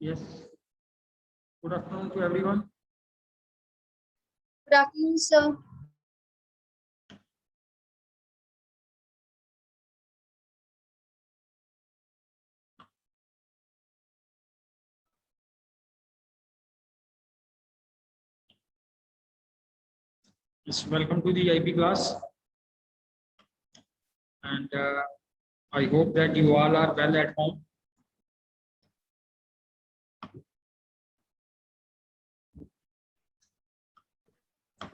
Yes. Good afternoon to everyone. Good afternoon, sir. Yes, welcome to the IB class. And I hope that you all are well at home.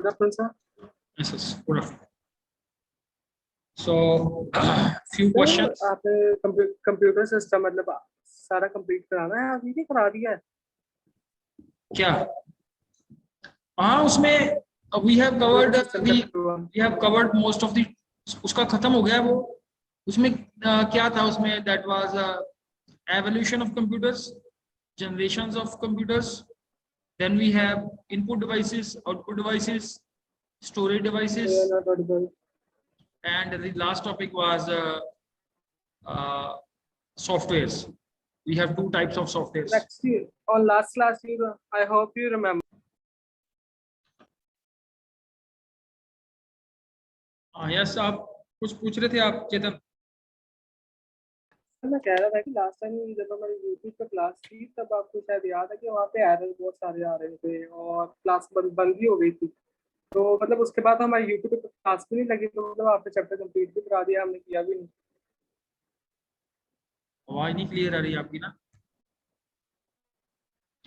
Good afternoon, sir. Yes, yes, good afternoon. So, few questions. आपने computer system मतलब सारा complete कराना है, आपने करा दिया है? क्या? हाँ, उसमें we have covered most of the. उसका खत्म हो गया वो. उसमें क्या था उसमें? That was evolution of computers, generations of computers. Then we have input devices, output devices, storage devices, and the last topic was softwares. We have two types of softwares. Next year, on last class, I hope you remember. Yes, आप कुछ पूछ रहे थे आप चेतन? मैं कह रहा था कि लास्ट टाइम जब हमारी यूट्यूब पे क्लास थी तब आपको शायद याद है कि वहाँ पे एरर बहुत सारे आ रहे थे और क्लास बंद भी हो गई थी। तो मतलब उसके बाद हमारी यूट्यूब पे क्लास भी नहीं लगी, तो मतलब आपने चैप्टर कंप्लीट भी करा दिया, हमने किया भी नहीं। आवाज नहीं क्लियर आ रही आपकी ना?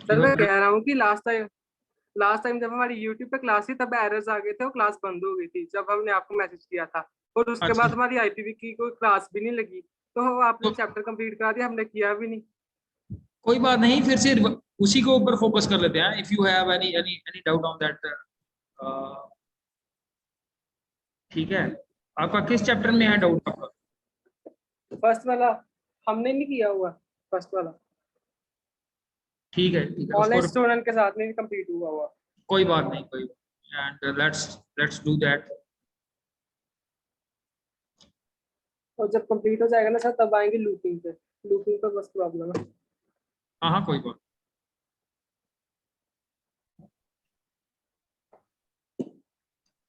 सर मैं कह रहा हूँ कि लास्ट टाइम जब हमारी यूट्यूब पे क्लास थी तब एरर्स आ गए थे और क्लास बंद हो गई थी जब हमने आपको मैसेज किया था, और उसके बाद हमारी आईपीवी की कोई क्लास भी नहीं लगी, तो आपने चैप्टर कंप्लीट करा दिया, हमने किया भी नहीं। कोई बात नहीं, फिर से उसी के ऊपर फोकस कर लेते हैं. If you have any doubt on that. ठीक है, आपका किस चैप्टर में है डाउट आपका? फर्स्ट वाला हमने नहीं किया हुआ, फर्स्ट वाला ठीक है, ऑनलाइन स्टूडेंट के साथ में कंप्लीट हुआ। कोई बात नहीं, कोई बात. And let's do that. और जब कंप्लीट हो जाएगा ना सर तब आएंगे लूपिंग पे बस प्रॉब्लम है। हाँ, कोई बात.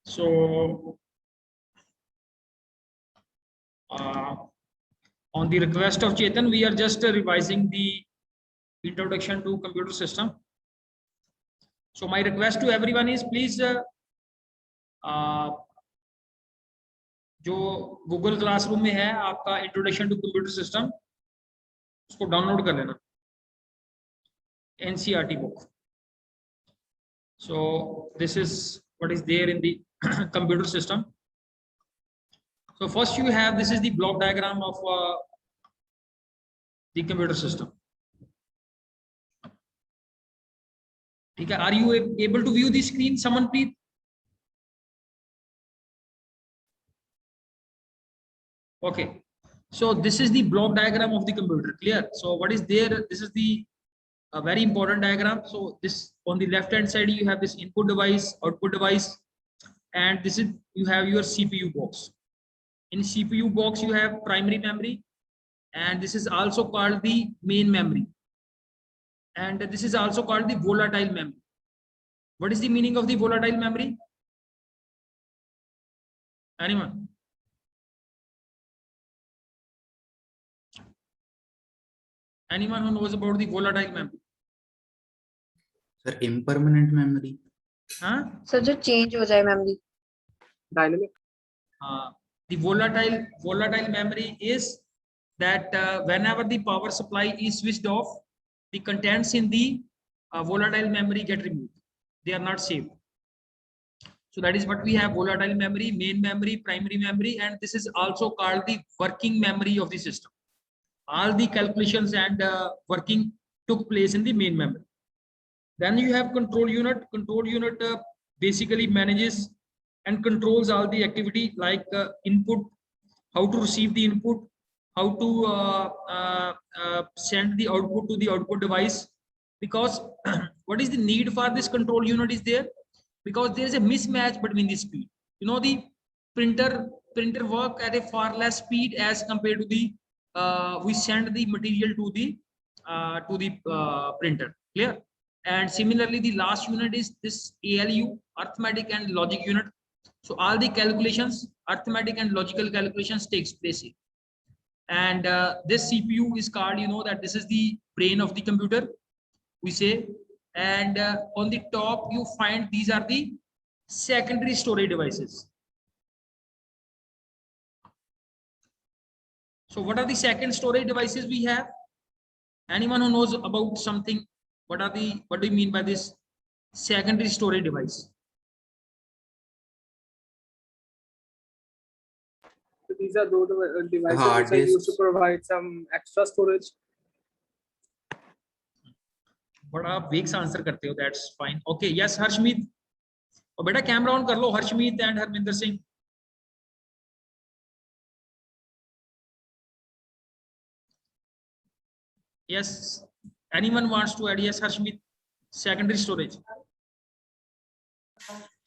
So on the request of Chetan, we are just revising the introduction to computer system. So my request to everyone is please जो Google Classroom में है आपका introduction to computer system, उसको डाउनलोड कर लेना, NCERT book. So this is what is there in the computer system. So first you have, this is the block diagram of the computer system. Okay, are you able to view the screen? Someone please. Okay, so this is the block diagram of the computer. Clear? So what is there? This is the very important diagram. So this, on the left hand side you have this input device, output device, and this is, you have your CPU box. In CPU box you have primary memory, and this is also called the main memory, and this is also called the volatile memory. What is the meaning of the volatile memory? Anyone? Anyone who knows about the volatile memory? Sir, impermanent memory. Huh? Sir, जो change हो जाए memory. Dynamic. The volatile memory is that whenever the power supply is switched off, the contents in the volatile memory get removed. They are not saved. So that is what we have: volatile memory, main memory, primary memory, and this is also called the working memory of the system. All the calculations and working took place in the main memory. Then you have control unit. Control unit basically manages and controls all the activity like input, how to receive the input, how to send the output to the output device. Because what is the need for this control unit is there? Because there is a mismatch between the speed. You know, the printer work at a far less speed as compared to the we send the material to the to the printer. Clear? And similarly, the last unit is this ALU, arithmetic and logic unit. So all the calculations, arithmetic and logical calculations takes place here. And this CPU is called, you know, that this is the brain of the computer, we say. And on the top, you find these are the secondary storage devices. So what are the second storage devices we have? Anyone who knows about something, what do you mean by this secondary storage device? So these are those devices Hard which are used to disks. provide some extra storage. बड़ा वेग से answer करते हो, that's fine. Okay, yes Harshmeet, और बेटा camera on कर लो, Harshmeet and Harminder Singh. Yes, anyone wants to add? Yes, Harshmeet, secondary storage.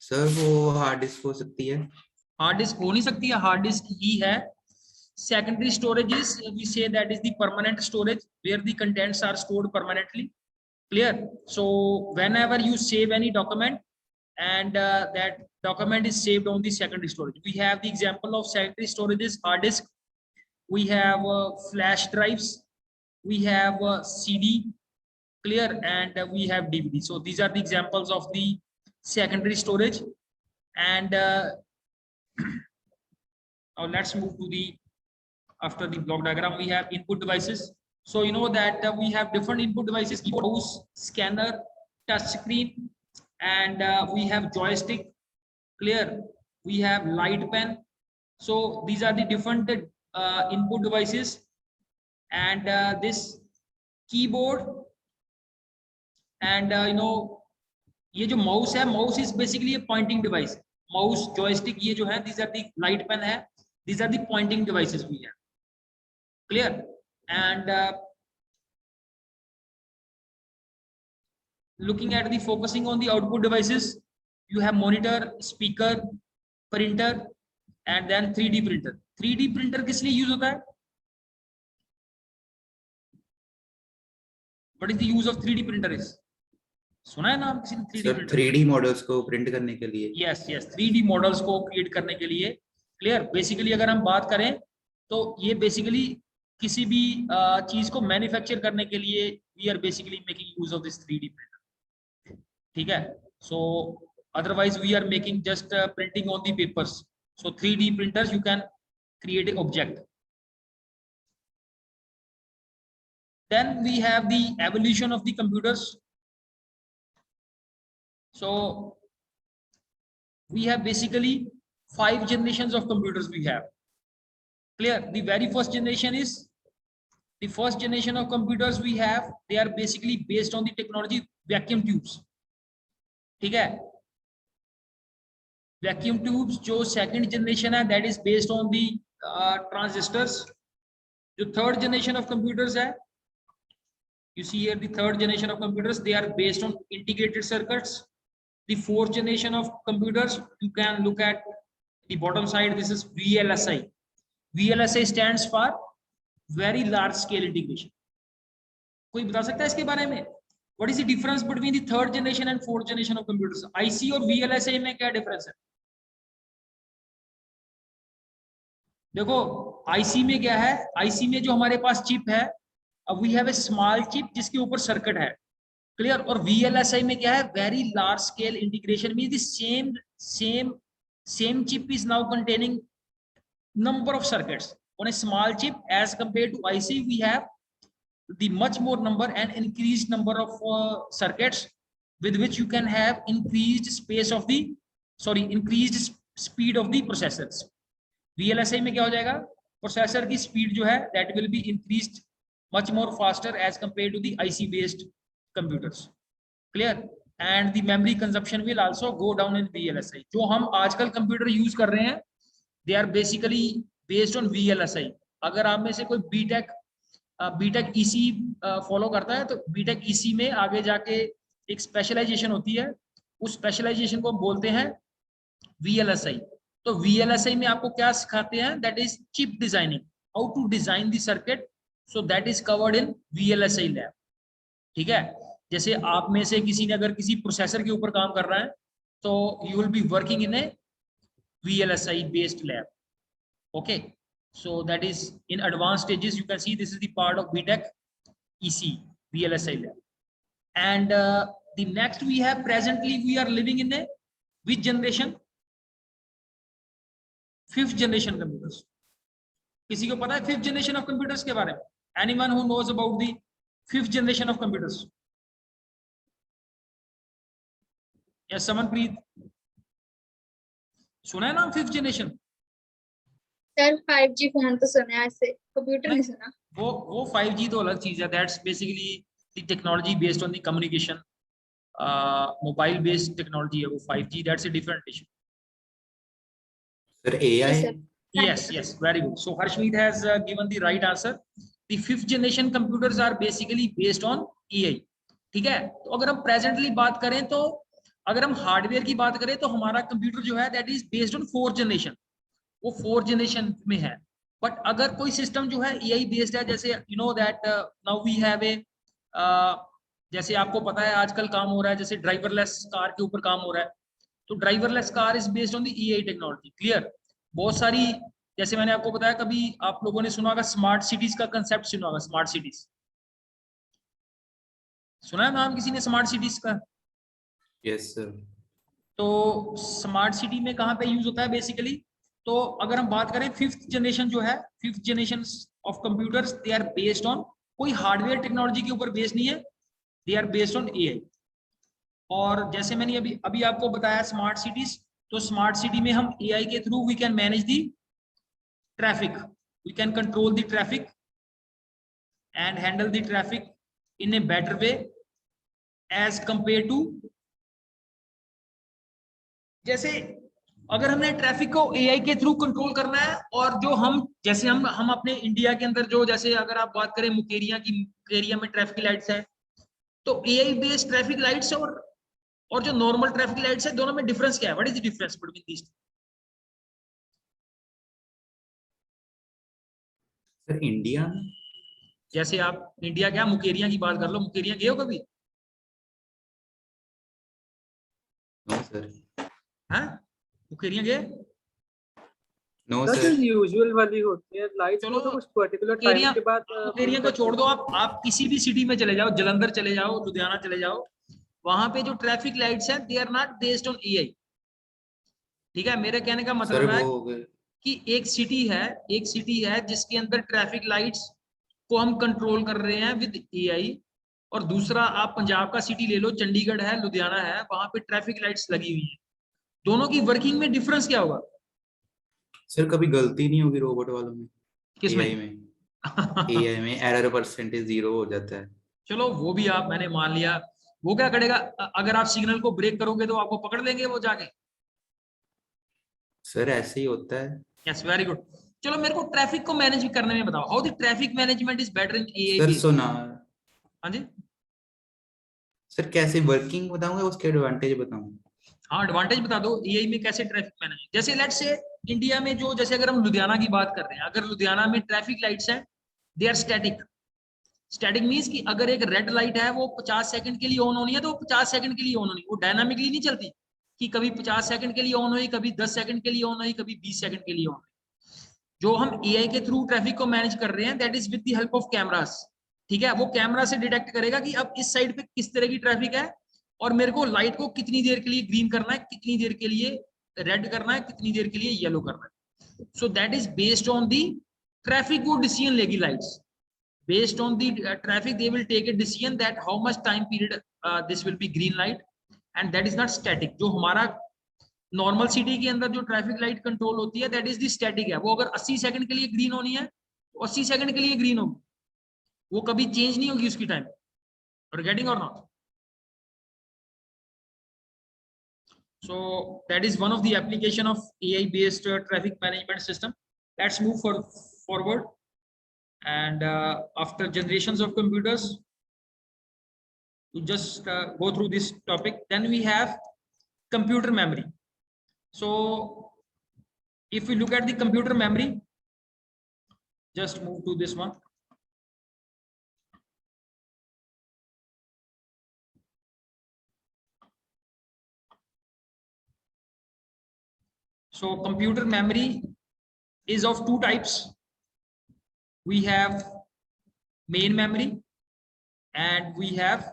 Sir वो हार्ड डिस्क हो सकती है. Hard disk हो नहीं सकती है, hard disk ही है. Secondary storage is, we say that is the permanent storage where the contents are stored permanently. Clear? So whenever you save any document and that document is saved on the secondary storage. We have the example of secondary storage is hard disk. We have flash drives. We have CD, clear, and we have DVD. So these are the examples of the secondary storage. And now let's move to the, after the block diagram, we have input devices. So you know that we have different input devices: mouse, scanner, touch screen, and we have joystick, clear. We have light pen. So these are the different input devices. And this keyboard and you know, ये जो mouse है, mouse is basically a pointing device. Mouse, joystick, ये जो है, these are the light pen है, these are the pointing devices we have. Clear? And looking at the focusing on the output devices, you have monitor, speaker, printer, and then 3D printer. 3D printer किस लिए use होता है? What is the use of 3D printer is? सुना है नाम किसी ने 3D sir printer? 3D models को प्रिंट करने के लिए. Yes, yes, 3D मॉडल्स को क्रिएट करने के लिए. क्लियर? बेसिकली अगर हम बात करें तो ये बेसिकली किसी भी चीज को मैन्युफैक्चर करने के लिए we are basically making use of this 3D printer. ठीक है? So otherwise we are making just printing on the papers. So 3D printers you can create an object. Then we have the evolution of the computers. So we have basically 5 generations of computers we have. Clear? The very first generation is, the first generation of computers we have, they are basically based on the technology vacuum tubes. ठीक है? Vacuum tubes जो second generation है, that is based on the transistors. The third generation of computers है, you see here the third generation of computers, they are based on integrated circuits. The fourth generation of computers, you can look at the bottom side, this is VLSI. VLSI stands for very large scale integration. कोई बता सकता है इसके बारे में? What is the difference between the third generation and fourth generation of computers? IC और VLSI में क्या difference है? देखो IC में क्या है? IC में जो हमारे पास चिप है, अब we have a small chip जिसके ऊपर सर्किट है, क्लियर. और VLSI में क्या है? Very large scale integration, means the same chip is now containing number of circuits. On a small chip as compared to IC, we have the much more number and increased number of circuits with which you can have increased space of the increased speed of the processors. VLSI में क्या हो जाएगा? Processor की speed जो है that will be increased much more faster as compared to the IC based computers. Clear? And the memory consumption will also go down in VLSI. जो हम आजकल कंप्यूटर यूज कर रहे हैं, they are basically based on VLSI. अगर आप में से कोई बीटेक EC फॉलो करता है तो बीटेक EC में आगे जाके एक स्पेशलाइजेशन होती है, उस स्पेशलाइजेशन को बोलते हैं VLSI. तो VLSI में आपको क्या सिखाते हैं? That is chip designing, how to design the circuit So that is covered in VLSI lab. ठीक है, जैसे आप में से किसी ने अगर किसी प्रोसेसर के ऊपर काम कर रहा है तो you will be working in a VLSI based lab. Okay, so that is in advanced stages. You can see this is the part of BTech EC VLSI lab. And the next we have, presently we are living in a which generation? 5th generation computers. किसी को पता है 5th generation of computers के बारे में? Anyone who knows about the 5th generation of computers? Yes, someone please. सुना है नाम 5th generation? Sir 5G phone तो सुना है, ऐसे कंप्यूटर नहीं सुना। वो 5G तो अलग चीज है. That's basically the technology based on the communication. Mobile based technology है वो 5G. That's a different issue. Sir AI Yes, very good. So Harshmeet has given the right answer. The 5th generation computers are basically based on AI. ठीक है, तो अगर हम presently बात करें तो अगर हम हार्डवेयर की बात करें तो हमारा कंप्यूटर जो है that is based on 4th generation. वो 4th generation में है. बट अगर कोई सिस्टम जो है AI बेस्ड है, जैसे you know that now we have a जैसे आपको पता है आजकल काम हो रहा है जैसे ड्राइवरलेस कार के ऊपर काम हो रहा है, तो driverless car is based on the AI technology. Clear? बहुत सारी, जैसे मैंने आपको बताया, कभी आप लोगों ने सुना होगा स्मार्ट सिटीज का कंसेप्ट सुना होगा. स्मार्ट सिटीज सुना है नाम किसी ने स्मार्ट सिटीज का? Yes sir. तो स्मार्ट सिटी में कहाँ पे यूज होता है बेसिकली? तो अगर हम बात करें 5th जनरेशन जो है, 5th generation of computers, they are based on, कोई हार्डवेयर टेक्नोलॉजी के ऊपर बेस्ड नहीं है, they are based on AI. और जैसे मैंने अभी आपको बताया स्मार्ट सिटीज, तो स्मार्ट सिटी में हम AI के through we can manage the traffic, we can control the traffic and handle the traffic in a better way as compare to, जैसे अगर हमने ट्रैफिक को AI के थ्रू कंट्रोल करना है, और जो हम जैसे हम अपने इंडिया के अंदर जो, जैसे अगर आप बात करें मुकेरिया की, मुकेरिया में ट्रैफिक लाइट्स है, तो AI बेस्ड ट्रैफिक लाइट्स और जो नॉर्मल ट्रैफिक लाइट्स है, दोनों में डिफरेंस क्या है? What is the difference between these? Sir India में, जैसे आप इंडिया क्या, मुकेरिया की बात कर लो, मुकेरिया गए हो कभी? No sir. हाँ, मुकेरिया गए? नो जो सर. यूजुअल वाली होती है लाइट्स, चलो, तो कुछ पर्टिकुलर टाइम के बाद मुकेरिया को छोड़ दो, आप किसी भी सिटी में चले जाओ, जलंधर चले जाओ, लुधियाना चले जाओ, वहां पे जो ट्रैफिक लाइट्स हैं they are not based on AI. ठीक है, मेरे कहने का सर मतलब है वो कि एक सिटी है जिसके अंदर ट्रैफिक लाइट्स को हम कंट्रोल कर रहे हैं विद AI, और दूसरा आप पंजाब का सिटी ले लो, चंडीगढ़ है, लुधियाना है, वहां पे ट्रैफिक लाइट्स लगी हुई हैं. दोनों की वर्किंग में डिफरेंस क्या होगा? सर कभी गलती नहीं होगी रोबोट वालों में? किसमें? AI में एरर परसेंटेज 0 हो जाता है. चलो वो भी आप, मैंने मान लिया. वो क्या करेगा? अगर आप सिग्नल को ब्रेक करोगे तो आपको पकड़ लेंगे वो जाके. सर ऐसे ही होता है. Yes, very good. चलो मेरे को ट्रैफिक को मैनेज करने में बताओ, how the traffic management is better in AI sir based. सुना. हाँ जी, सर कैसे वर्किंग बताऊंगा, उसके एडवांटेज बताऊंगा. हाँ एडवांटेज बता दो AI में कैसे ट्रैफिक मैनेज. जैसे लेट्स से इंडिया में जो, जैसे अगर हम लुधियाना की बात कर रहे हैं, अगर लुधियाना में ट्रैफिक लाइट्स हैं, they are static. Static means कि अगर एक रेड लाइट है वो 50 सेकंड के लिए ऑन होनी है तो वो 50 सेकंड के लिए ऑन होनी, वो डायनामिकली नहीं चलती कि कभी 50 सेकंड के लिए ऑन हुई, कभी 10 सेकंड के लिए ऑन हुई, कभी 20 सेकंड के लिए ऑन हुई. जो हम AI के थ्रू ट्रैफिक को मैनेज कर रहे हैं, that is with the help of cameras. ठीक है, वो कैमरा से डिटेक्ट करेगा कि अब इस साइड पे किस तरह की ट्रैफिक है, और मेरे को लाइट को कितनी देर के लिए ग्रीन करना है, कितनी देर के लिए रेड करना है, कितनी देर के लिए येलो करना है. So that is based on the traffic, वो डिसीजन लेगी lights. Based on the traffic, they will take a decision that how much time period this will be green light, and that is not static. जो हमारा normal city के अंदर जो traffic light control होती है, that is the static है. वो अगर 80 सेकंड के लिए ग्रीन होनी है तो 80 सेकंड के लिए ग्रीन होगी, वो कभी चेंज नहीं होगी उसकी टाइम. और गेटिंग और not? So that is one of the application of AI based traffic management system. Let's move forward. And after generations of computers, to just go through this topic, then we have computer memory. So if we look at the computer memory, just move to this one. So computer memory is of two types. We have main memory and we have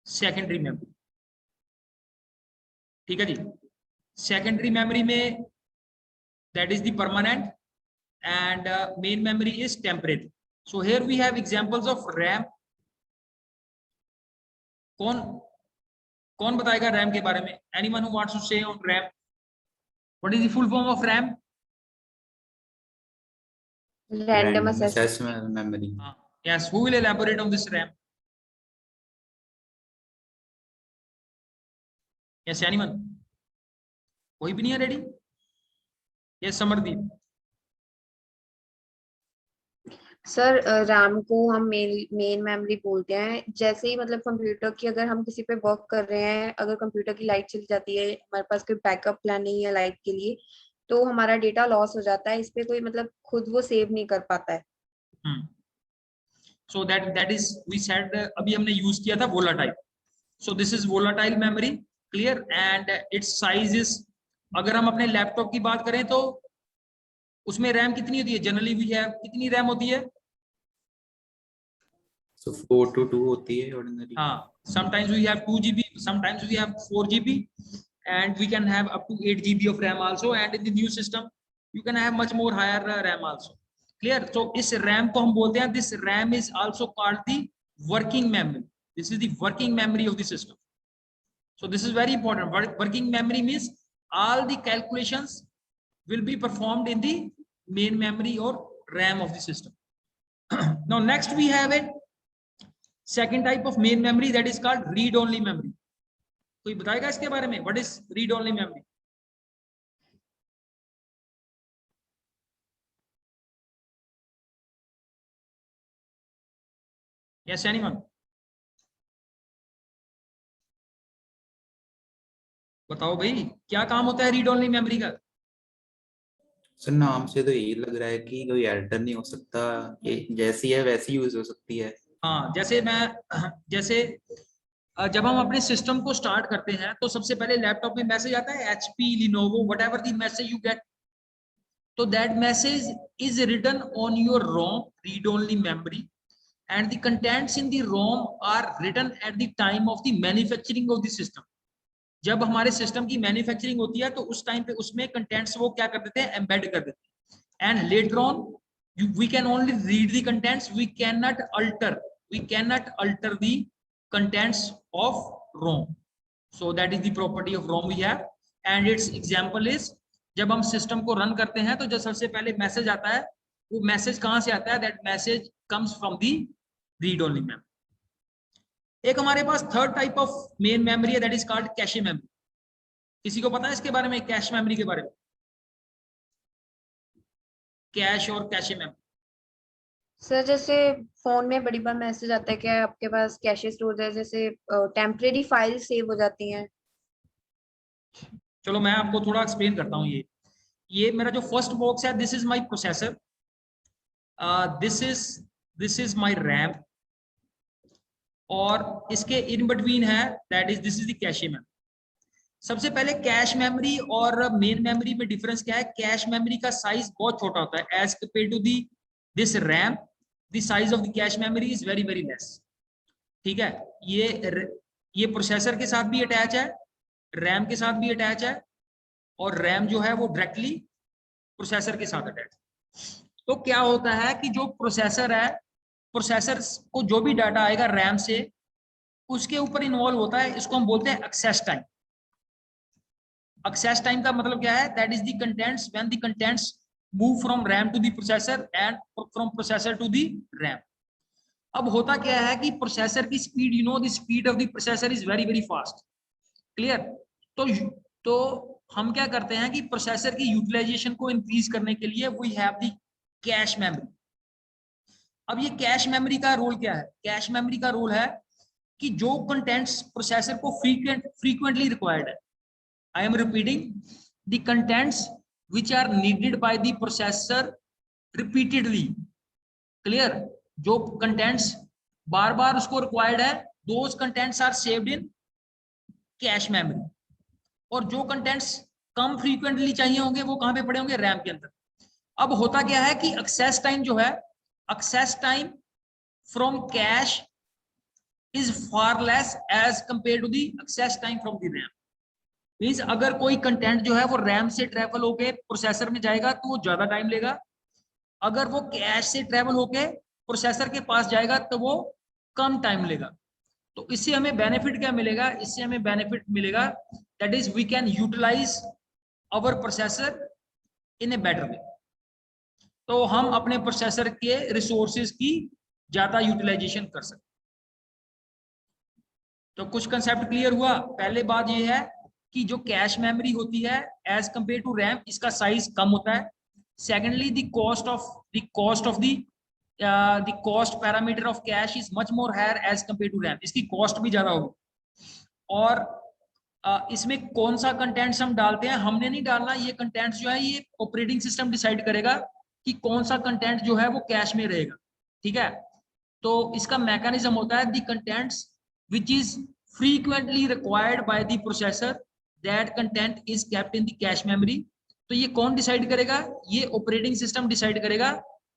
secondary memory. ठीक है जी. Secondary memory में that is the permanent and main memory is temporary. So here we have examples of RAM. कौन बताएगा RAM के बारे में? Anyone who wants to say on RAM? What is the full form of RAM? Random access memory. Yes, who will elaborate on this RAM? Yes, anyone? कोई भी नहीं है ready? Yes, Samardeep. Sir RAM को हम main memory बोलते हैं. जैसे ही मतलब कंप्यूटर की अगर हम किसी पे वर्क कर रहे हैं, अगर कंप्यूटर की लाइट चली जाती है, हमारे पास कोई बैकअप प्लान नहीं है लाइट के लिए, तो हमारा डेटा लॉस हो जाता है. इस पे कोई मतलब खुद वो सेव नहीं कर पाता है. So that is we said अभी हमने यूज किया था volatile. So this is volatile memory, clear, and its size is, अगर हम अपने लैपटॉप की बात करें तो उसमें रैम कितनी होती है? जनरली वी हैव कितनी रैम होती है? So 4 to 2 होती है ordinary. हाँ, sometimes we have 2 GB, sometimes we have 4 GB, and we can have up to 8 GB of RAM also. And in the new system, you can have much more higher RAM also. Clear? So इस RAM को हम बोलते हैं, this RAM is also called the working memory. This is the working memory of the system. So this is very important. Working memory means all the calculations will be performed in the main memory or RAM of the system. Now next we have a second type of main memory, that is called read only memory. कोई बताएगा इसके बारे में? What is read only memory? Yes, anyone? बताओ भाई, क्या काम होता है रीड ओनली मेमोरी का? सर नाम से तो यही लग रहा है कि कोई एडिटर नहीं हो सकता, ये जैसी है वैसी यूज हो सकती है. हाँ, जैसे जब हम अपने सिस्टम को स्टार्ट करते हैं तो सबसे पहले लैपटॉप में मैसेज आता है HP, Lenovo, whatever the message you get. So that message is written on your ROM, read only memory, and the contents in the ROM are written at the time of the manufacturing of the system. जब हमारे system की manufacturing होती है तो उस time पे उसमें contents वो क्या कर देते हैं? एम्बेड कर देते हैं. And later on we can only read the contents, we can not alter the contents of ROM. So that is the property of ROM we have. And its example is, जब हम system को run करते हैं तो जो सबसे पहले message आता है, वो मैसेज कहां से आता है? That message comes from the read only memory. एक हमारे पास third type of main memory है, that is called cache memory. किसी को पता है इसके बारे में, कैश मेमोरी के बारे में? कैश और कैशे मेमोरी. सर जैसे फोन में बड़ी बार मैसेज आता है कि आपके पास कैशे स्टोरेज है, जैसे टेम्परेरी फाइल सेव हो जाती हैं. चलो मैं आपको थोड़ा एक्सप्लेन करता हूँ. ये मेरा जो फर्स्ट बॉक्स है, this is my processor, this is my RAM, और इसके इन बिटवीन है that is this is the cache memory. सबसे पहले कैश मेमोरी और मेन मेमोरी में डिफरेंस क्या है? कैश मेमोरी का साइज बहुत छोटा होता है as compare to this RAM. The size of the cache memory is very very less. ठीक है, ये प्रोसेसर के साथ भी अटैच है, रैम के साथ भी अटैच है, और रैम जो है वो डायरेक्टली प्रोसेसर के साथ अटैच. तो क्या होता है कि जो प्रोसेसर है, प्रोसेसर को जो भी डाटा आएगा रैम से, उसके ऊपर इन्वॉल्व होता है, इसको हम बोलते हैं एक्सेस टाइम. एक्सेस टाइम का मतलब क्या है? That is the contents when the contents move from RAM to the processor and from processor to the RAM. अब होता क्या है कि प्रोसेसर की speed, you know the speed of the processor is very very fast. Clear? तो हम क्या करते हैं कि प्रोसेसर की यूटिलाइजेशन को इंक्रीज करने के लिए we have the cache memory. अब ये कैश मेमोरी का रोल क्या है? कैश मेमोरी का रोल है कि जो कंटेंट्स प्रोसेसर को फ्रीक्वेंटली रिक्वायर्ड है, I am repeating, the contents which are needed by the processor repeatedly. Clear? जो कंटेंट्स बार बार उसको रिक्वायर्ड है, those contents are saved in cache memory. और जो कंटेंट्स कम फ्रीक्वेंटली चाहिए होंगे वो कहाँ पे पड़े होंगे, रैम के अंदर। अब होता क्या है कि एक्सेस टाइम जो है, access time from cache is far less as compare to the access time from the RAM. Means अगर कोई कंटेंट जो है वो रैम से ट्रेवल होके प्रोसेसर में जाएगा तो वो ज्यादा टाइम लेगा, अगर वो कैश से ट्रेवल होके प्रोसेसर के पास जाएगा तो वो कम टाइम लेगा। तो इससे हमें बेनिफिट क्या मिलेगा, इससे हमें बेनिफिट मिलेगा that is we can utilize our processor in a better way. तो हम अपने प्रोसेसर के रिसोर्सेज की ज्यादा यूटिलाइजेशन कर सकते। तो कुछ कंसेप्ट क्लियर हुआ। पहले बात ये है कि जो कैश मेमोरी होती है एज कंपेयर टू रैम, इसका साइज कम होता है। Secondly the cost of the cost parameter of cache is much more higher as compare to RAM, इसकी कॉस्ट भी ज्यादा होगी। और इसमें कौन सा कंटेंट्स हम डालते हैं, हमने नहीं डालना, ये कंटेंट्स जो है ये ऑपरेटिंग सिस्टम डिसाइड करेगा कि कौन सा कंटेंट जो है वो कैश में रहेगा। ठीक है, तो इसका मैकेनिज्म होता है the contents which is frequently required by the processor, that content is kept in the cache memory। तो ये कौन डिसाइड करेगा, ये ऑपरेटिंग सिस्टम डिसाइड करेगा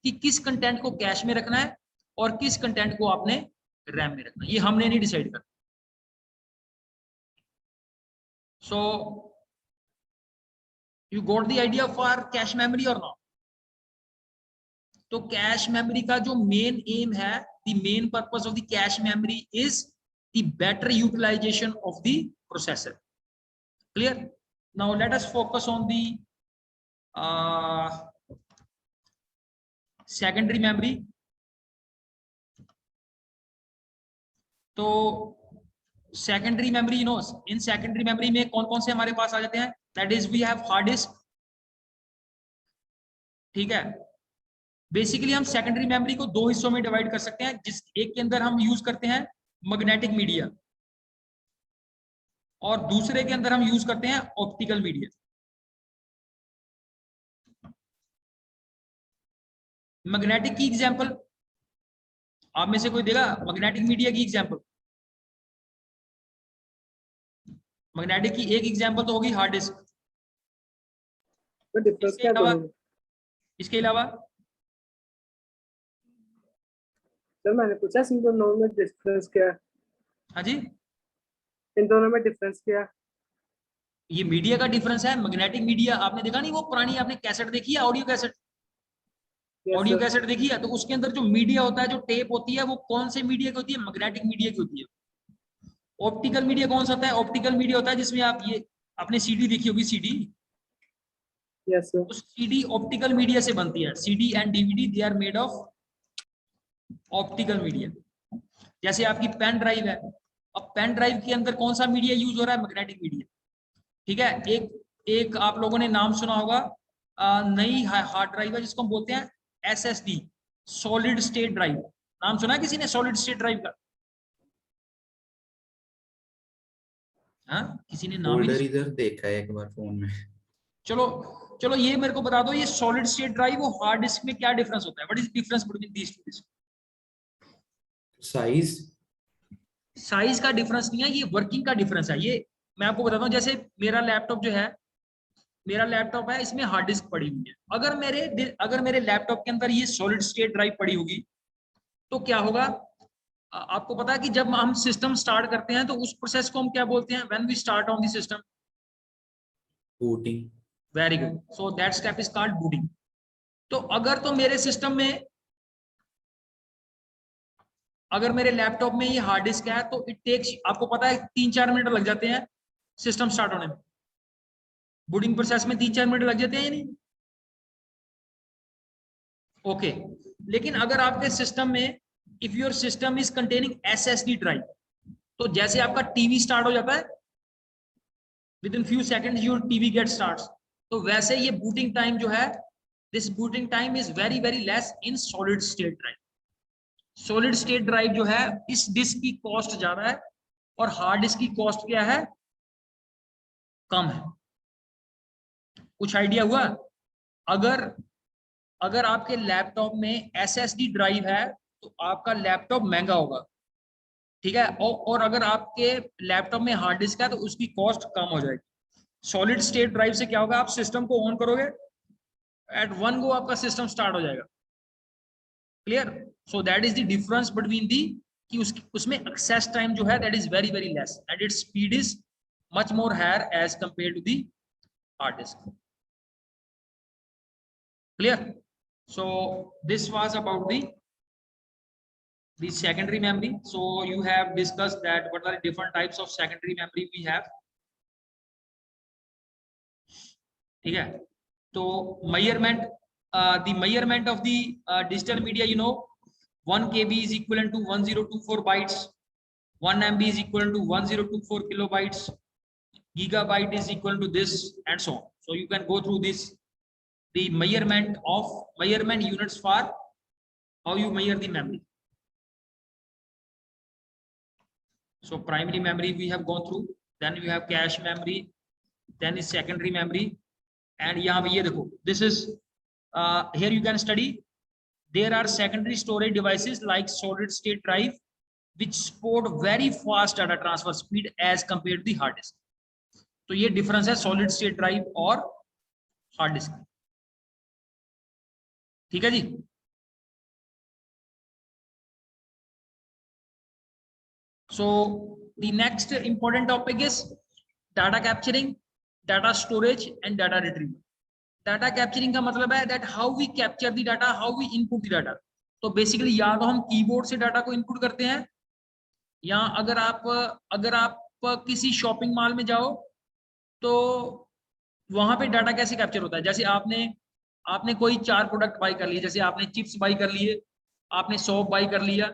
कि किस कंटेंट को कैश में रखना है और किस कंटेंट को आपने रैम में रखना है, ये हमने नहीं डिसाइड करना। So you got the idea for cache memory और नॉट। तो कैश मेमोरी का जो मेन एम है, the main purpose of the cache memory is the better utilization of the processor। Clear? Now let us focus on the secondary memory। तो secondary memory, you know, in secondary memory में कौन कौन से हमारे पास आ जाते हैं, that is we have hard disk। ठीक है, बेसिकली हम सेकेंडरी मेमोरी को दो हिस्सों में डिवाइड कर सकते हैं, जिस एक के अंदर हम यूज करते हैं मैग्नेटिक मीडिया और दूसरे के अंदर हम यूज करते हैं ऑप्टिकल मीडिया। मैग्नेटिक की एग्जांपल आप में से कोई देगा, मैग्नेटिक मीडिया की एग्जांपल? मैग्नेटिक की एक एग्जांपल तो होगी हार्ड डिस्क। इसके अलावा सर मैंने पूछा इन दोनों में डिफरेंस क्या है? हाँ जी, इन दोनों में डिफरेंस क्या है? ये मीडिया का डिफरेंस है। मैग्नेटिक मीडिया आपने देखा नहीं, वो पुरानी आपने कैसेट देखी है, ऑडियो कैसेट? ऑडियो कैसेट देखी है, तो उसके अंदर जो मीडिया होता है, जो टेप होती है, वो कौन से मीडिया की होती है? मैग्नेटिक मीडिया की होती है। ऑप्टिकल मीडिया कौन सा होता है? ऑप्टिकल मीडिया होता है जिसमें आप ये आपने सीडी देखी होगी, सीडी। Yes sir. तो सीडी ऑप्टिकल मीडिया से बनती है। CD and DVD they are made of optical media. जैसे आपकी पेन ड्राइव है, अब पेन ड्राइव के अंदर कौन सा मीडिया यूज हो रहा है? Magnetic media. ठीक है, एक आप लोगों ने नाम सुना होगा, नई हार्ड ड्राइव है जिसको हम बोलते हैं SSD, सॉलिड स्टेट ड्राइव। नाम सुना है किसी ने सॉलिड स्टेट ड्राइव का? हाँ, किसी ने नाम फोल्डर इधर देखा है एक बार फोन में। चलो ये मेरे को बता दो, ये सॉलिड स्टेट ड्राइव और हार्ड डिस्क में क्या डिफरेंस होता है? What is difference between these two disk? Size का डिफरेंस नहीं है, ये वर्किंग का डिफरेंस है। ये मैं आपको बताता हूँ, जैसे मेरा लैपटॉप जो है, मेरा लैपटॉप है, इसमें हार्ड डिस्क पड़ी हुई है। अगर मेरे लैपटॉप के अंदर ये सॉलिड स्टेट ड्राइव पड़ी होगी तो क्या होगा? आपको पता है कि जब हम सिस्टम स्टार्ट करते हैं तो उस प्रोसेस को हम क्या बोलते हैं? When we start on the system, booting. Very good, so that step is called booting. तो अगर मेरे सिस्टम में, अगर मेरे लैपटॉप में ये हार्ड डिस्क है तो इट टेक्स, आपको पता है 3-4 मिनट लग जाते हैं सिस्टम स्टार्ट होने में। बूटिंग प्रोसेस में 3-4 मिनट लग जाते हैं या नहीं? ओके, लेकिन अगर आपके सिस्टम में, if your system is containing SSD drive, तो जैसे आपका टीवी स्टार्ट हो जाता है, within few seconds your TV get starts, तो वैसे ये बूटिंग टाइम जो है, this booting time is very very less in solid state drive. Solid state drive जो है, इस डिस्क की कॉस्ट ज्यादा है और हार्ड डिस्क की कॉस्ट क्या है? कम है। कुछ आइडिया हुआ? अगर आपके लैपटॉप में SSD ड्राइव है तो आपका लैपटॉप महंगा होगा, ठीक है, और अगर आपके लैपटॉप में हार्ड डिस्क है तो उसकी कॉस्ट कम हो जाएगी। सॉलिड स्टेट ड्राइव से क्या होगा, आप सिस्टम को ऑन करोगे, एट वन गो आपका सिस्टम स्टार्ट हो जाएगा। Clear? So that is the difference between the कि उसमें एक्सेस टाइम जो है that is very very less and its speed is much more higher as compare to the hard disk. Clear? So this was about the secondary memory. So you have discussed that what are the different types of secondary memory we have. ठीक है, तो measurement, the measurement of the digital media, you know, 1 KB is equivalent to 1024 bytes, 1 MB is equivalent to 1024 kilobytes, gigabyte is equal to this, and so on. So you can go through this, the measurement units for how you measure the memory. So primary memory we have gone through, then you have cache memory, then is secondary memory, and यहाँ पे ये देखो, this is here you can study, there are secondary storage devices like solid state drive which support very fast data transfer speed as compared to the hard disk. तो ये difference है solid state drive और hard disk. ठीक है जी। So the next important topic is data capturing, data storage and data retrieval. Data capturing का मतलब है that how we capture the data, how we input the data. तो basically या तो हम कीबोर्ड से डाटा को इनपुट करते हैं, या अगर आप किसी शॉपिंग मॉल में जाओ तो वहां पे डाटा कैसे कैप्चर होता है, जैसे आपने कोई 4 प्रोडक्ट बाई कर लिए, जैसे आपने चिप्स बाई कर लिए, आपने सोप बाई कर लिया।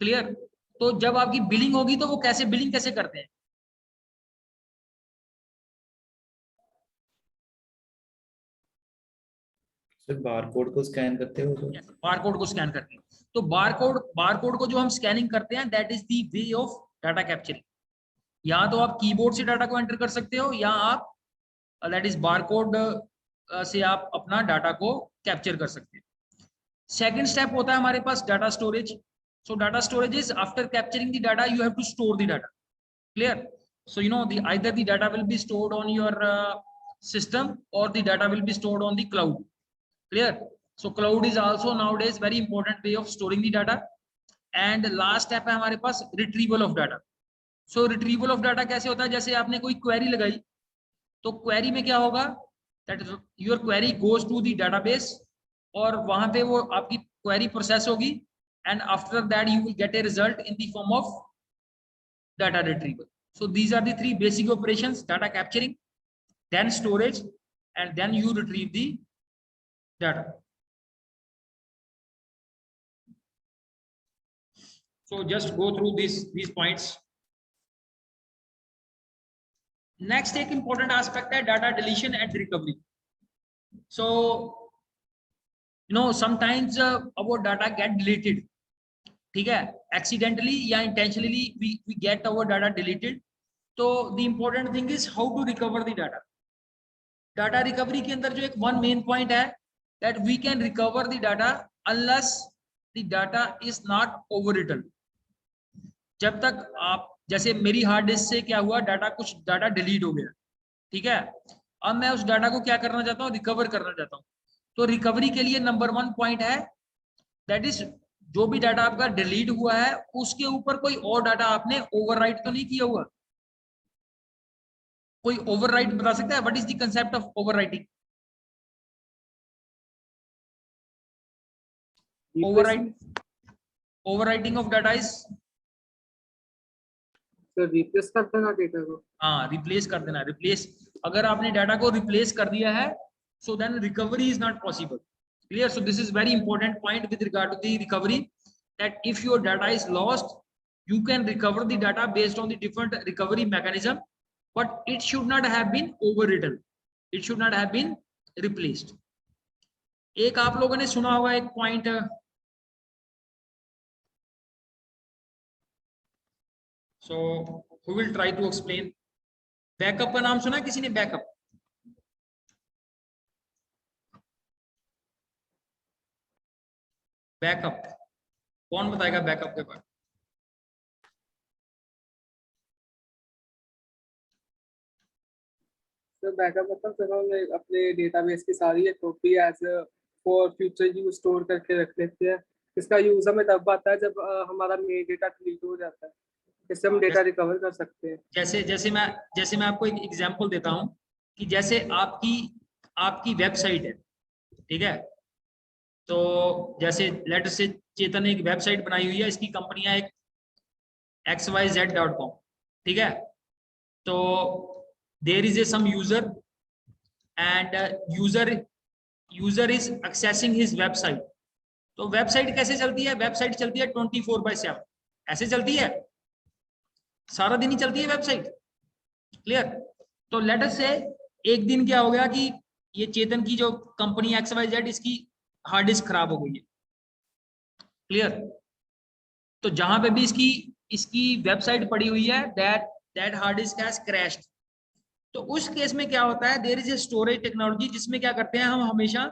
क्लियर? तो जब आपकी बिलिंग होगी तो वो कैसे बिलिंग कैसे करते हैं? सर बारकोड को स्कैन करते हो तो? बारकोड को स्कैन करते हैं। तो बारकोड को जो हम स्कैनिंग करते हैं that is the way of data capturing. या तो आप कीबोर्ड से डाटा को एंटर कर सकते हो, या आप दैट इज बारकोड से आप अपना डाटा को कैप्चर कर सकते हैं। सेकंड स्टेप होता है हमारे पास data storage. So data storage is after capturing the data, you have to store the data. Clear? So you know either the data will be stored on your system or the data will be stored on the cloud. Clear? So cloud is also nowadays very important way of storing the data. And last step है हमारे पास retrieval of data. So retrieval of data कैसे होता है? जैसे आपने कोई query लगाई, तो query में क्या होगा? That your query goes to the database और वहां पे वो आपकी query process होगी, and after that you will get a result in the form of data retrieval. So these are the 3 basic operations: data capturing, then storage, and then you retrieve the data. So just go through these points. Next एक important aspect है data deletion and recovery. So you know sometimes our data get deleted. ठीक है, accidentally या intentionally we get our data deleted. तो the important thing is how to recover the data. Data recovery के अंदर जो एक one main point है that we can recover the data unless the data is not overwritten. जब तक आप, जैसे मेरी हार्ड डिस्क से क्या हुआ, कुछ डाटा डिलीट हो गया, ठीक है, अब मैं उस डाटा को क्या करना चाहता हूँ, रिकवर करना चाहता हूँ। तो रिकवरी के लिए नंबर 1 पॉइंट है दैट इज जो भी डाटा आपका डिलीट हुआ है उसके ऊपर कोई और डाटा आपने ओवरराइट तो नहीं किया हुआ। कोई ओवरराइट बता सकता है? What is the concept of overwriting? Overwriting of data is replace कर देना डेटा को। हाँ, रिप्लेस कर देना। रिप्लेस, अगर आपने डाटा को रिप्लेस कर दिया है so then recovery is not possible. Clear? So this is very important point with regard to the recovery, that if your data is lost you can recover the data based on the different recovery mechanism, but it should not have been overwritten, it should not have been replaced. एक आप लोगों ने सुना होगा एक point, so who will try to explain? Backup का नाम सुना किसी ने? बैकअप, बैकअप कौन बताएगा बैकअप के बारे? तो बैकअप मतलब फिर हम अपने डेटाबेस की सारी एक copy as for future use store करके रख लेते हैं। इसका यूज हमें तब आता है जब हमारा मेन डेटा डिलीट हो जाता है, इससे हम डेटा रिकवर कर सकते हैं। जैसे जैसे मैं आपको एक एग्जांपल देता हूं कि जैसे आपकी वेबसाइट है, ठीक है। तो जैसे लेटर से चेतन ने एक वेबसाइट बनाई हुई है, इसकी कंपनियां एक xyz.com, ठीक है। तो there is a some user and user is accessing his website. तो वेबसाइट कैसे चलती है? वेबसाइट चलती है 24/7, ऐसे चलती है, सारा दिन ही चलती है वेबसाइट। क्लियर? तो लेट अस से एक दिन क्या हो गया कि ये चेतन की जो कंपनी XYZ, इसकी हार्ड डिस्क खराब हो गई है। क्लियर? तो जहां पे भी इसकी वेबसाइट पड़ी हुई है, that hard disk has crashed. तो उस केस में क्या होता है, there is a storage technology जिसमें क्या करते हैं हम हमेशा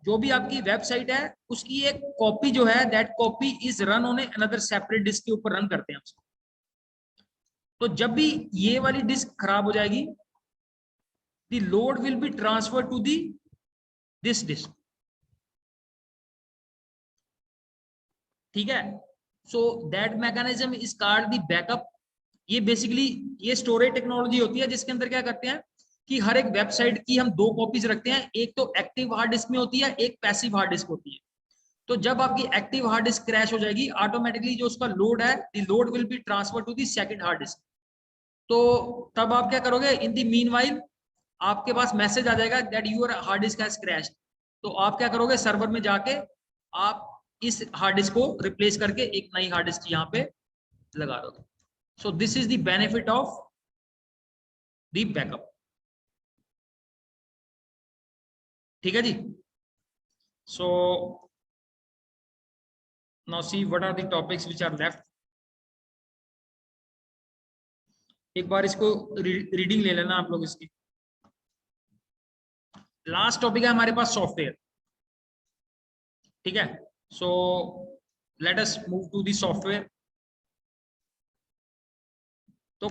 जो भी आपकी वेबसाइट है उसकी एक कॉपी जो है, that copy is run on another separate disk के ऊपर रन करते हैं उसको। तो जब भी ये वाली डिस्क खराब हो जाएगी, the load will be transfer to this disk, ठीक है। So that mechanism is called the backup. ये बेसिकली ये स्टोरेज टेक्नोलॉजी होती है जिसके अंदर क्या करते हैं कि हर एक वेबसाइट की हम दो कॉपीज रखते हैं, एक तो एक्टिव हार्ड डिस्क में होती है, एक पैसिव हार्ड डिस्क होती है। तो जब आपकी एक्टिव हार्ड डिस्क क्रैश हो जाएगी, ऑटोमेटिकली जो उसका लोड है, the load will be transfer to the second hard disk. तो तब आप क्या करोगे, इन द मीनवाइल आपके पास मैसेज आ जाएगा that your hard disk has crashed. तो आप क्या करोगे, सर्वर में जाके आप इस हार्ड डिस्क को रिप्लेस करके एक नई हार्ड डिस्क यहाँ पे लगा दोगे। So this is the benefit of the backup, ठीक है जी। So now see what are the topics which are left. एक बार इसको रीडिंग ले लेना आप लोग इसकी। लास्ट टॉपिक है हमारे पास सॉफ्टवेयर, ठीक है। So let us move to the software. तो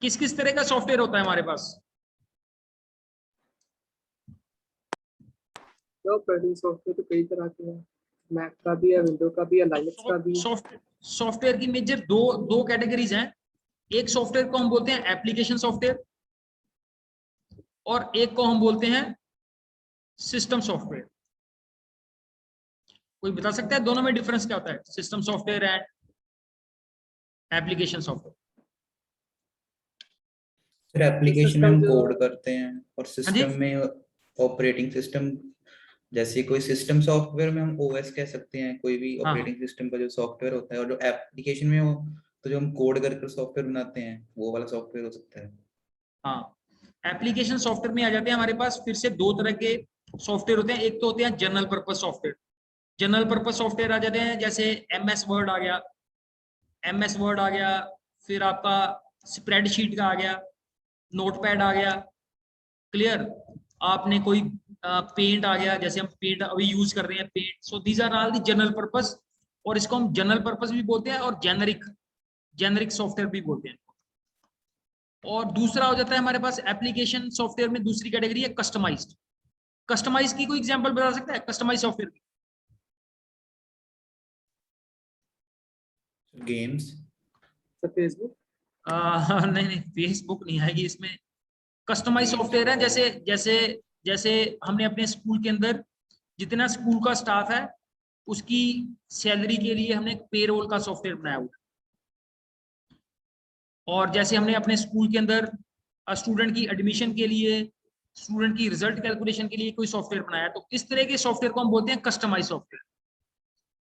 किस किस तरह का सॉफ्टवेयर होता है हमारे पास? तो ऑपरेटिंग सॉफ्टवेयर तो कई तरह के हैं, मैक का भी है, विंडो का भी है, लाइनक्स का भी है। सॉफ्टवेयर की मेजर दो कैटेगरीज हैं। एक सॉफ्टवेयर को हम बोलते हैं एप्लीकेशन सॉफ्टवेयर और एक को हम बोलते हैं सिस्टम सॉफ्टवेयर। कोई बता सकता है दोनों में डिफरेंस क्या होता है, system software and application software? फिर एप्लीकेशन में हम सिस्टम जो कोड करते हैं और सिस्टम में ऑपरेटिंग सिस्टम, जैसे कोई सिस्टम सॉफ्टवेयर में हम ओएस कह सकते हैं, कोई भी हाँ। ऑपरेटिंग सिस्टम का जो सॉफ्टवेयर होता है, और जो एप्लीकेशन में हो तो जो हम कोड करके सॉफ्टवेयर बनाते हैं वो वाला सॉफ्टवेयर हो सकता है। हाँ, एप्लीकेशन सॉफ्टवेयर में आ जाते हैं हमारे पास फिर से दो तरह के सॉफ्टवेयर होते हैं। एक तो होते हैं general purpose software. General purpose software आ जाते हैं जैसे MS वर्ड आ गया, फिर आपका स्प्रेडशीट का आ गया, नोटपैड आ गया। क्लियर? आपने कोई पेंट आ गया, जैसे हम पेंट अभी यूज कर रहे हैं, paint. So these are all the general purpose, और इसको हम जनरल पर्पस भी बोलते हैं और जेनरिक सॉफ्टवेयर भी बोलते हैं। और दूसरा हो जाता है हमारे पास एप्लीकेशन सॉफ्टवेयर में दूसरी कैटेगरी है कस्टमाइज्ड। कस्टमाइज की कोई एग्जांपल बता सकता है कस्टमाइज सॉफ्टवेयर की? गेम्स। फेसबुक। नहीं, फेसबुक नहीं आएगी इसमें। कस्टमाइज सॉफ्टवेयर है जैसे जैसे जैसे हमने अपने स्कूल के अंदर जितना स्कूल का स्टाफ है उसकी सैलरी के लिए हमने पेरोल का सॉफ्टवेयर बनाया हुआ है। और जैसे हमने अपने स्कूल के अंदर स्टूडेंट की एडमिशन के लिए, स्टूडेंट की रिजल्ट कैलकुलेशन के लिए कोई सॉफ्टवेयर बनाया, तो इस तरह के सॉफ्टवेयर को हम बोलते हैं कस्टमाइज सॉफ्टवेयर।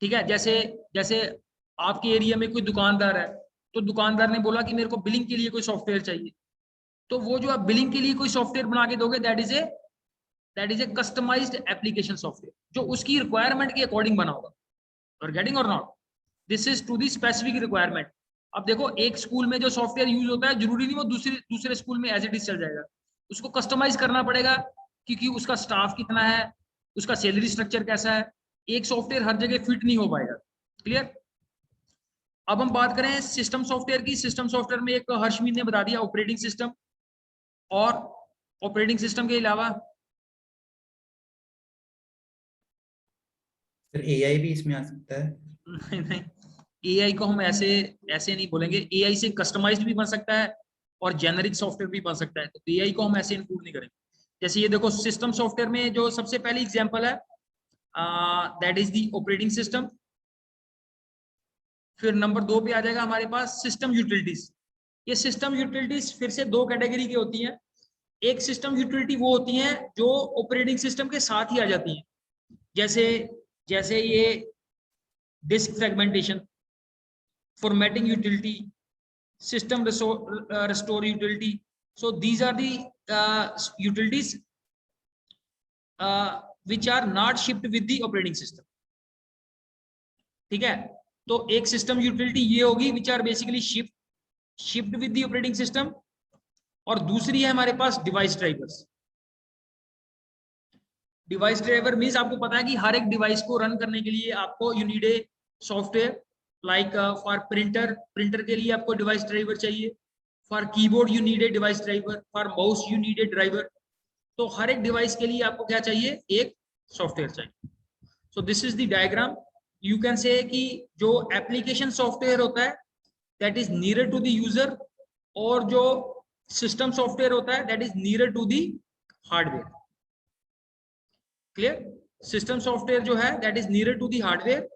ठीक है, जैसे जैसे आपके एरिया में कोई दुकानदार है, तो दुकानदार ने बोला कि मेरे को बिलिंग के लिए कोई सॉफ्टवेयर चाहिए, तो वो जो आप बिलिंग के लिए कोई सॉफ्टवेयर बना के दोगे, that is a customized application software, जो उसकी रिक्वायरमेंट के अकॉर्डिंग बना होगा। और गेटिंग और not, this is to the specific requirement. अब देखो, एक स्कूल में जो सॉफ्टवेयर यूज होता है जरूरी नहीं वो दूसरे स्कूल में एज इट इज चल जाएगा, उसको कस्टमाइज करना पड़ेगा, क्योंकि उसका स्टाफ कितना है, उसका सैलरी स्ट्रक्चर कैसा है, एक सॉफ्टवेयर हर जगह फिट नहीं हो पाएगा। क्लियर? अब हम बात करें सिस्टम सॉफ्टवेयर की। सिस्टम सॉफ्टवेयर में एक हर्षमीत ने बता दिया ऑपरेटिंग सिस्टम, और ऑपरेटिंग सिस्टम के अलावा फिर एआई भी इसमें आ सकता है? नहीं नहीं, एआई को हम ऐसे ऐसे नहीं बोलेंगे। एआई से कस्टमाइज्ड भी बन सकता है और जेनरिक सॉफ्टवेयर भी बन सकता है, तो एआई को हम ऐसे इंक्लूड नहीं करेंगे। जैसे ये देखो, सिस्टम सॉफ्टवेयर में जो सबसे पहली एग्जांपल है that is the operating system. फिर नंबर 2 पे आ जाएगा हमारे पास सिस्टम यूटिलिटीज। ये सिस्टम यूटिलिटीज फिर से 2 कैटेगरी की होती हैं। एक सिस्टम यूटिलिटी वो होती हैं जो ऑपरेटिंग सिस्टम के साथ ही आ जाती हैं, जैसे जैसे ये disk fragmentation, formatting utility, system restore utility. So these are the utilities which are not shipped with the operating system. ठीक है, तो एक सिस्टम यूटिलिटी ये होगी which are basically shipped with the operating system, और दूसरी है हमारे पास device drivers. Device driver means आपको पता है कि हर एक डिवाइस को रन करने के लिए आपको you need a software, like for printer के लिए आपको डिवाइस ड्राइवर चाहिए, for keyboard you need a device driver, for mouse you need a driver. तो हर एक डिवाइस के लिए आपको क्या चाहिए, एक सॉफ्टवेयर चाहिए। So this is the diagram. You can say कि जो एप्लीकेशन सॉफ्टवेयर होता है that is near to the user, और जो सिस्टम सॉफ्टवेयर होता है that is near to the hardware. Clear? System software जो है that is near to the hardware,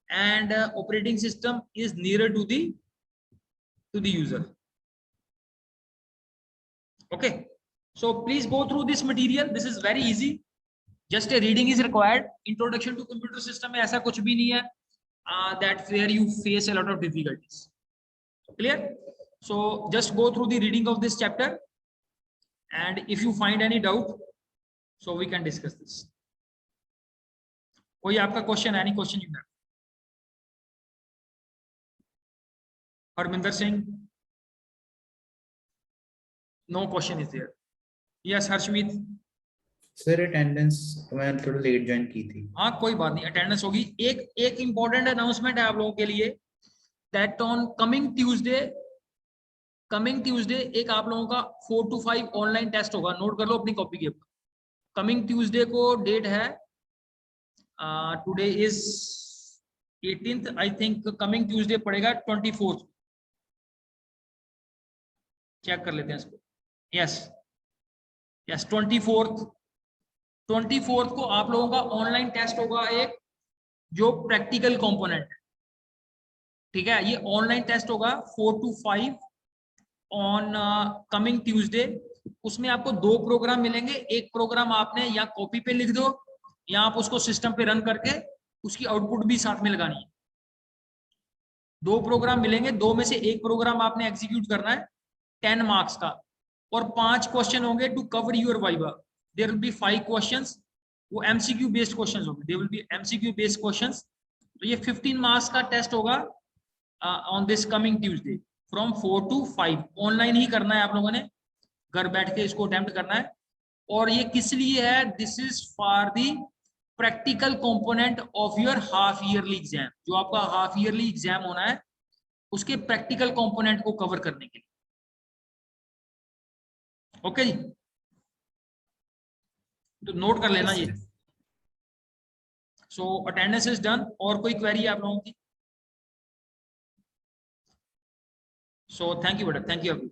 and operating system is nearer to the user. Okay, so please go through this material. This is very easy, just a reading is required. Introduction to computer system में ऐसा कुछ भी नहीं है that where you face a lot of difficulties. Clear? So just go through the reading of this chapter, and if you find any doubt, so we can discuss this. कोई आपका question, any question you have? Harminder Singh, no question is there. Yes, Harshmeet. Sir attendance मैंने थोड़ा late join की थी। हाँ कोई बात नहीं, अटेंडेंस होगी। एक इंपॉर्टेंट अनाउंसमेंट है आप लोगों के लिए, दैट ऑन कमिंग ट्यूसडे एक आप लोगों का 4 to 5 ऑनलाइन टेस्ट होगा। नोट कर लो अपनी कॉपी के ऊपर। कमिंग ट्यूसडे को डेट है, today is 18th, I think coming Tuesday पड़ेगा 24th। चेक कर लेते हैं इसको। यस 24th को आप लोगों का ऑनलाइन टेस्ट होगा, एक जो प्रैक्टिकल कंपोनेंट है। ठीक है, ये ऑनलाइन टेस्ट होगा 4 to 5 ऑन कमिंग ट्यूसडे। उसमें आपको 2 प्रोग्राम मिलेंगे। एक प्रोग्राम आपने या कॉपी पे लिख दो, या आप उसको सिस्टम पे रन करके उसकी आउटपुट भी साथ में लगानी है। 2 प्रोग्राम मिलेंगे, 2 में से एक प्रोग्राम आपने एग्जीक्यूट करना है 10 मार्क्स का, और 5 क्वेश्चन होंगे to cover your viva. There will be 5 questions, वो एमसीक्यू बेस्ड क्वेश्चंस होंगे। There will be MCQ based questions. तो ये 15 मार्क्स का टेस्ट होगा on this coming Tuesday from 4 to 5। Online ही करना है आप लोगों ने, घर बैठ के इसको अटेम्प्ट करना है। और ये किस लिए है, this is for the practical component of your half yearly exam. जो आपका हाफ ईयरली एग्जाम होना है उसके प्रैक्टिकल कंपोनेंट को कवर करने के लिए। ओके जी, तो नोट कर लेना ये। सो अटेंडेंस इज डन। और कोई क्वेरी है आप लोगों की? सो थैंक यू बेटा, थैंक यू अभी।